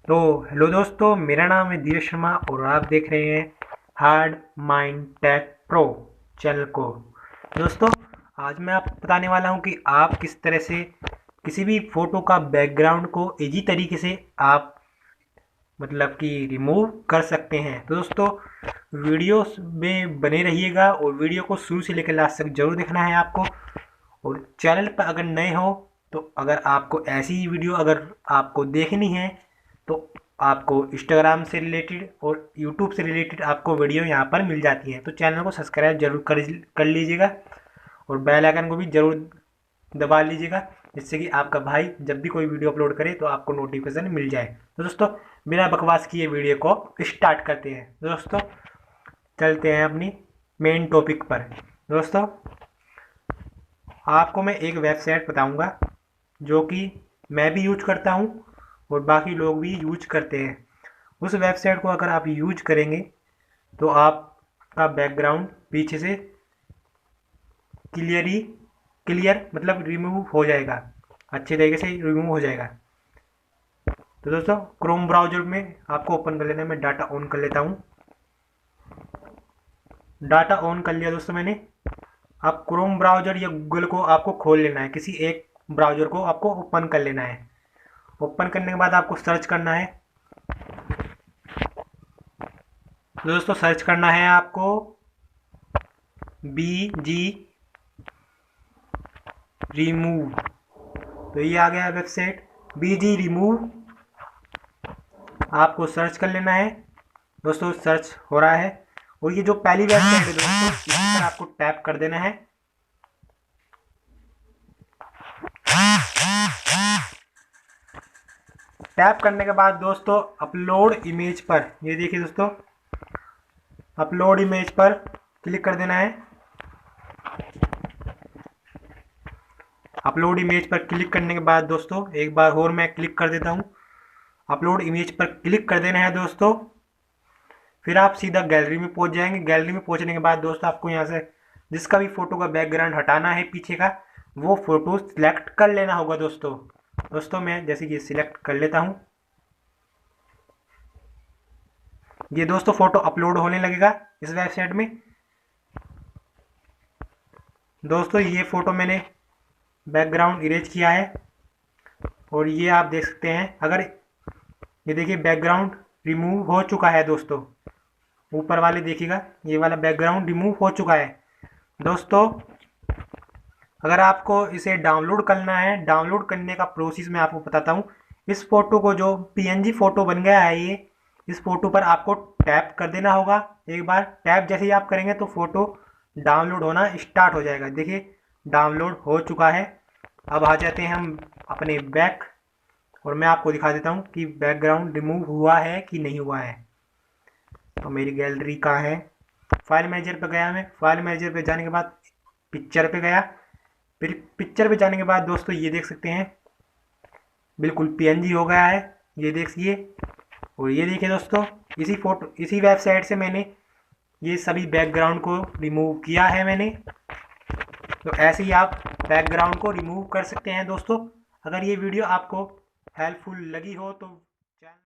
तो हेलो दोस्तों, मेरा नाम है धीरज शर्मा और आप देख रहे हैं hard mind take pro channel को। दोस्तों, आज मैं आपको बताने वाला हूं कि आप किस तरह से किसी भी फ़ोटो का बैकग्राउंड को इजी तरीके से आप मतलब कि रिमूव कर सकते हैं। तो दोस्तों, वीडियो में बने रहिएगा और वीडियो को शुरू से लेकर लास्ट तक जरूर देखना है आपको। और चैनल पर अगर नए हो तो अगर आपको ऐसी ही वीडियो अगर आपको देखनी है तो आपको इंस्टाग्राम से रिलेटेड और यूट्यूब से रिलेटेड आपको वीडियो यहाँ पर मिल जाती है। तो चैनल को सब्सक्राइब जरूर कर लीजिएगा और बेल आइकन को भी ज़रूर दबा लीजिएगा, जिससे कि आपका भाई जब भी कोई वीडियो अपलोड करे तो आपको नोटिफिकेशन मिल जाए। तो दोस्तों, बिना बकवास किए वीडियो को स्टार्ट करते हैं। दोस्तों, चलते हैं अपनी मेन टॉपिक पर। दोस्तों, आपको मैं एक वेबसाइट बताऊंगा जो कि मैं भी यूज करता हूं और बाकी लोग भी यूज करते हैं। उस वेबसाइट को अगर आप यूज करेंगे तो आपका बैकग्राउंड पीछे से क्लियर मतलब रिमूव हो जाएगा, अच्छे तरीके से रिमूव हो जाएगा। तो दोस्तों, क्रोम ब्राउज़र में आपको ओपन कर लेना है। मैं डाटा ऑन कर लेता हूँ। डाटा ऑन कर लिया दोस्तों मैंने। अब क्रोम ब्राउज़र या गूगल को आपको खोल लेना है, किसी एक ब्राउज़र को आपको ओपन कर लेना है। ओपन करने के बाद आपको सर्च करना है। तो दोस्तों, सर्च करना है आपको BG रिमूव। तो ये आ गया वेबसाइट BG रिमूव। आपको सर्च कर लेना है। दोस्तों, सर्च हो रहा है और ये जो पहली वेबसाइट है दोस्तों, इस पर आपको टैप कर देना है। टैप करने के बाद दोस्तों, अपलोड इमेज पर, ये देखिए दोस्तों, अपलोड इमेज पर क्लिक कर देना है। अपलोड इमेज पर क्लिक करने के बाद दोस्तों, एक बार और मैं क्लिक कर देता हूँ। अपलोड इमेज पर क्लिक कर देना है दोस्तों। फिर आप सीधा गैलरी में पहुंच जाएंगे। गैलरी में पहुंचने के बाद दोस्तों, आपको यहाँ से जिसका भी फोटो का बैकग्राउंड हटाना है पीछे का, वो फोटो सिलेक्ट कर लेना होगा दोस्तों, मैं जैसे ये सिलेक्ट कर लेता हूँ। ये दोस्तों फोटो अपलोड होने लगेगा इस वेबसाइट में। दोस्तों, ये फोटो मैंने बैकग्राउंड इरेज किया है और ये आप देख सकते हैं। अगर ये देखिए, बैकग्राउंड रिमूव हो चुका है दोस्तों। ऊपर वाले देखिएगा, ये वाला बैकग्राउंड रिमूव हो चुका है दोस्तों। अगर आपको इसे डाउनलोड करना है, डाउनलोड करने का प्रोसेस मैं आपको बताता हूँ। इस फोटो को, जो PNG फोटो बन गया है ये, इस फोटो पर आपको टैप कर देना होगा। एक बार टैप जैसे ही आप करेंगे तो फोटो डाउनलोड होना स्टार्ट हो जाएगा। देखिए, डाउनलोड हो चुका है। अब आ जाते हैं हम अपने बैक और मैं आपको दिखा देता हूँ कि बैकग्राउंड रिमूव हुआ है कि नहीं हुआ है। तो मेरी गैलरी कहाँ है? फाइल मैनेजर पे गया। मैं फाइल मैनेजर पे जाने के बाद पिक्चर पे गया। फिर पिक्चर पे जाने के बाद दोस्तों, ये देख सकते हैं बिल्कुल PNG हो गया है, ये देखिए। और ये देखिए दोस्तों, इसी वेबसाइट से मैंने ये सभी बैकग्राउंड को रिमूव किया है मैंने। तो ऐसे ही आप बैकग्राउंड को रिमूव कर सकते हैं दोस्तों। अगर ये वीडियो आपको हेल्पफुल लगी हो तो